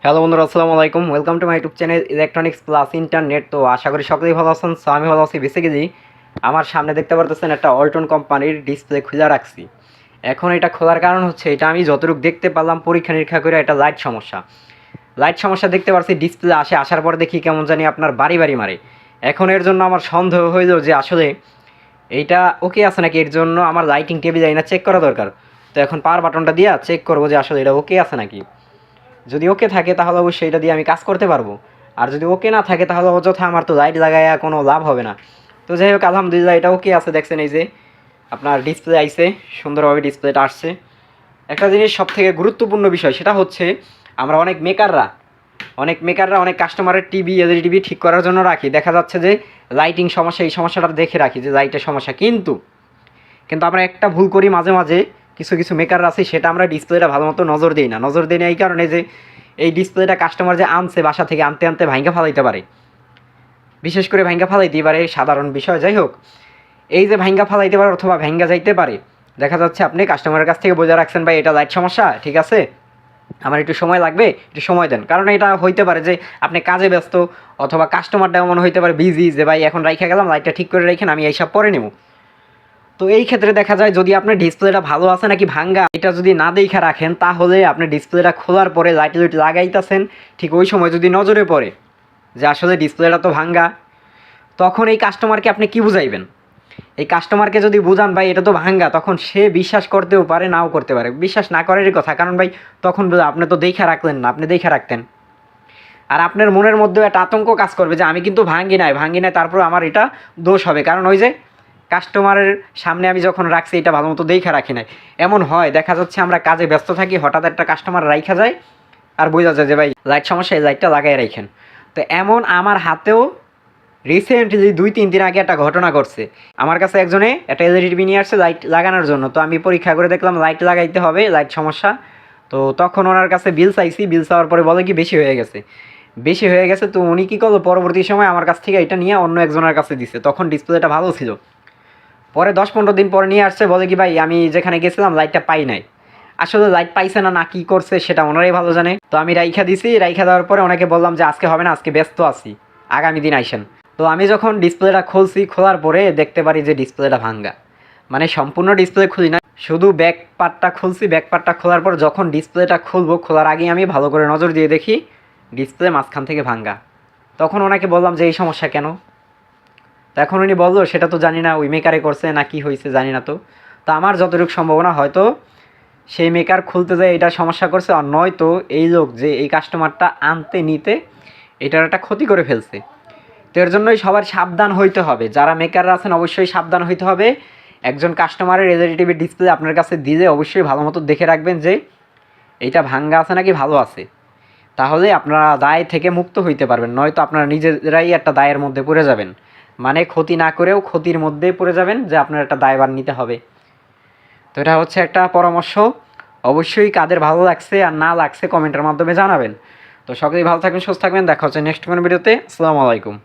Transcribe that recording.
Hello বন্ধুরা, আসসালামু আলাইকুম। Welcome to my YouTube channel electronics plus internet. তো আশা করি সকলেই ভালো আছেন। সো আমি ভালো আছি। বেসিক্যালি আমার সামনে দেখতে পারতেছেন একটা অল্টন কোম্পানির ডিসপ্লে খুলে রাখছি। এখন এটা খোলার কারণ হচ্ছে, এটা আমি যতটুকু দেখতে পারলাম পরীক্ষা নিরীক্ষা করে, এটা লাইট সমস্যা দেখতে পারছি। ডিসপ্লে আসার পর দেখি কেমন জানি আপনার বাড়ি বাড়ি মারে। এখন এর জন্য আমার সন্দেহ হইল যে আসলে এইটা ওকে আছে নাকি। এর জন্য আমার লাইটিং টেবিল না চেক করা দরকার। তো এখন পাওয়ার বাটনটা দিয়ে চেক করবো যে আসলে এটা ওকে আছে নাকি। যদি ওকে থাকে তাহলে অবশ্যই এটা দিয়ে আমি কাজ করতে পারবো। আর যদি ওকে না থাকে তাহলে অযথা আমার তো লাইট লাগাইয়া কোনো লাভ হবে না। তো যাই হোক, আলহামদুলিল্লাহ এটা ওকে আছে। দেখছেন এই যে আপনার ডিসপ্লে আইছে, সুন্দরভাবে ডিসপ্লেটা আসছে। একটা জিনিস সব থেকে গুরুত্বপূর্ণ বিষয়, সেটা হচ্ছে আমরা অনেক কাস্টমারের টিভি এলইডি টিভি ঠিক করার জন্য রাখি। দেখা যাচ্ছে যে লাইটিং সমস্যা, এই সমস্যাটা দেখে রাখি যে লাইটের সমস্যা। কিন্তু আমরা একটা ভুল করি মাঝে মাঝে, কিছু মেকাররা আছে, সেটা আমরা ডিসপ্লেটা ভালো মতো নজর দিই না। এই কারণে যে এই ডিসপ্লেটা কাস্টমার যে আনছে বাসা থেকে আনতে ভাঙ্গা ফালাইতে পারে, বিশেষ করে ভাঙ্গা ফালাইতেই পারে, সাধারণ বিষয়। যাই হোক, এই যে ভাঙ্গা ফালাইতে পারে অথবা ভাঙ্গা যাইতে পারে, দেখা যাচ্ছে আপনি কাস্টমারের কাছ থেকে বোঝা রাখছেন, ভাই এটা লাইট সমস্যা, ঠিক আছে, আমার একটু সময় লাগবে, একটু সময় দেন। কারণ এটা হইতে পারে যে আপনি কাজে ব্যস্ত, অথবা কাস্টমারটা এমন হইতে পারে বিজি যে ভাই এখন রাইখা গেলাম, লাইটটা ঠিক করে রাখেন, আমি এইসব পরে নেব। তো এই ক্ষেত্রে দেখা যায় যদি আপনার ডিসপ্লেটা ভালো আছে নাকি ভাঙ্গা এটা যদি না দেখা রাখেন, তাহলে আপনি ডিসপ্লেটা খোলার পরে লাইট লাগাইতেছেন, ঠিক ওই সময় যদি নজরে পড়ে যে আসলে ডিসপ্লেটা তো ভাঙ্গা, তখন এই কাস্টমারকে আপনি কি বুঝাইবেন? এই কাস্টমারকে যদি বুঝান ভাই এটা তো ভাঙ্গা, তখন সে বিশ্বাস করতেও পারে, নাও করতে পারে। বিশ্বাস না করারই কথা, কারণ ভাই তখন আপনি তো দেখা রাখলেন না, আপনি দেখা রাখতেন। আর আপনার মনের মধ্যেও একটা আতঙ্ক কাজ করবে যে আমি কিন্তু ভাঙ্গি নাই, তারপর আমার এটা দোষ হবে। কারণ ওই যে কাস্টমারের সামনে আমি যখন রাখছি এটা ভালো মতো দেখে রাখি নাই। এমন হয়, দেখা যাচ্ছে আমরা কাজে ব্যস্ত থাকি, হঠাৎ একটা কাস্টমার রাইখা যায়, আর বোঝা যায় যে ভাই লাইট সমস্যা, এই লাইটটা লাগাই রাখেন। তো এমন আমার হাতেও রিসেন্টলি 2-3 দিন আগে একটা ঘটনা ঘটছে। আমার কাছে একজনে একটা এলইডি টিভি নিয়ে আসছে লাইট লাগানোর জন্য। তো আমি পরীক্ষা করে দেখলাম লাইট লাগাইতে হবে, লাইট সমস্যা। তো তখন ওনার কাছে বিল চাইছি, বিল চাওয়ার পরে বলে কি বেশি হয়ে গেছে। তো উনি কী করলো, পরবর্তী সময় আমার কাছ থেকে এটা নিয়ে অন্য একজনের কাছে দিছে। তখন ডিসপ্লেটা ভালো ছিল। পরে 10-15 দিন পরে নিয়ে আসছে, বলে কি ভাই আমি যেখানে গেছিলাম লাইটটা পাই নাই। আসলে লাইট পাইছে না কি করছে সেটা ওনারাই ভালো জানে। তো আমি রাইখা দিছি, রাইখা দেওয়ার পরে ওনাকে বললাম যে আজকে হবে না, আজকে ব্যস্ত আছি, আগামী দিন আইসেন। তো আমি যখন ডিসপ্লেটা খুলছি, খোলার পরে দেখতে পারি যে ডিসপ্লেটা ভাঙ্গা। মানে সম্পূর্ণ ডিসপ্লে খুলি না, শুধু ব্যাক পার্টটা খুলছি। ব্যাক পার্টটা খোলার পর যখন ডিসপ্লেটা খুলবো, খোলার আগেই আমি ভালো করে নজর দিয়ে দেখি ডিসপ্লে মাঝখান থেকে ভাঙ্গা। তখন ওনাকে বললাম যে এই সমস্যা কেন। তো এখন উনি বললো সেটা তো জানি না, ওই মেকারে করছে না কি হয়েছে জানি না। তো তো আমার যতটুকু সম্ভাবনা হয়তো সেই মেকার খুলতে যায় এটা সমস্যা করছে, আর নয়তো এই লোক যে এই কাস্টমারটা আনতে নিতে এটার একটা ক্ষতি করে ফেলছে। তো এর জন্যই সবার সাবধান হইতে হবে, যারা মেকাররা আছেন অবশ্যই সাবধান হইতে হবে। একজন কাস্টমারের এলইডি টিভির ডিসপ্লে আপনার কাছে দিলে অবশ্যই ভালো মতো দেখে রাখবেন যে এইটা ভাঙ্গা আছে নাকি ভালো আছে। তাহলে আপনারা দায় থেকে মুক্ত হইতে পারবেন, নয়তো আপনারা নিজেরাই একটা দায়ের মধ্যে পড়ে যাবেন। মানে ক্ষতি না করেও ক্ষতির মধ্যে পড়ে যাবেন, যে আপনার একটা দায়ভার নিতে হবে। তো এটা হচ্ছে একটা পরামর্শ। অবশ্যই কাদের ভালো লাগছে আর না লাগছে কমেন্টের মাধ্যমে জানাবেন। তো সকলেই ভালো থাকবেন, সুস্থ থাকবেন। দেখা হচ্ছে নেক্সট কোনো ভিডিওতে। আসসালামু আলাইকুম।